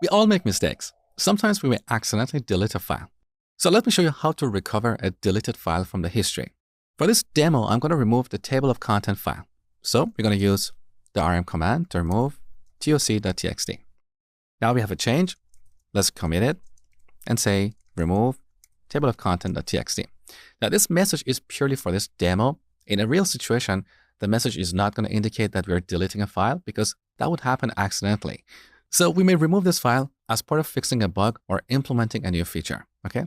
We all make mistakes. Sometimes we may accidentally delete a file. So let me show you how to recover a deleted file from the history. For this demo, I'm going to remove the table of content file. So we're going to use the rm command to remove toc.txt. Now we have a change. Let's commit it and say remove table of content.txt. Now this message is purely for this demo. In a real situation, the message is not going to indicate that we are deleting a file because that would happen accidentally. So we may remove this file as part of fixing a bug or implementing a new feature, okay?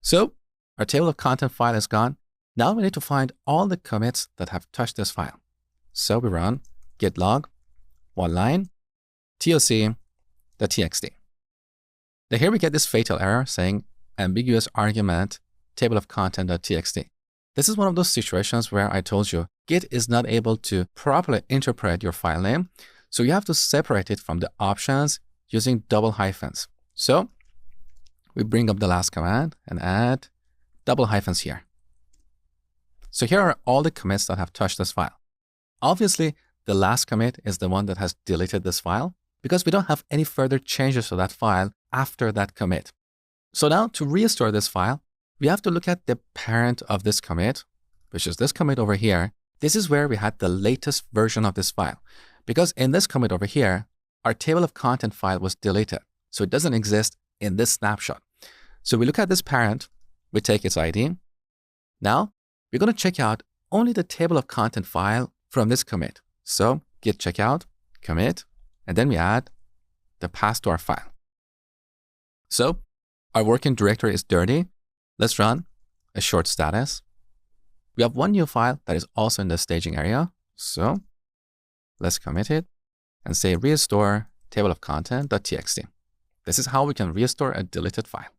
So our table of content file is gone. Now we need to find all the commits that have touched this file. So we run git log, one line, toc.txt. Now here we get this fatal error saying ambiguous argument table of content.txt. This is one of those situations where I told you Git is not able to properly interpret your file name. So you have to separate it from the options using double hyphens. So we bring up the last command and add double hyphens here. So here are all the commits that have touched this file. Obviously, the last commit is the one that has deleted this file because we don't have any further changes to that file after that commit. So now to restore this file, we have to look at the parent of this commit, which is this commit over here. This is where we had the latest version of this file. Because in this commit over here, our table of content file was deleted. So it doesn't exist in this snapshot. So we look at this parent, we take its ID. Now we're going to check out only the table of content file from this commit. So git checkout, commit, and then we add the path to our file. So our working directory is dirty. Let's run a short status. We have one new file that is also in the staging area. So let's commit it and say restore table of content.txt. This is how we can restore a deleted file.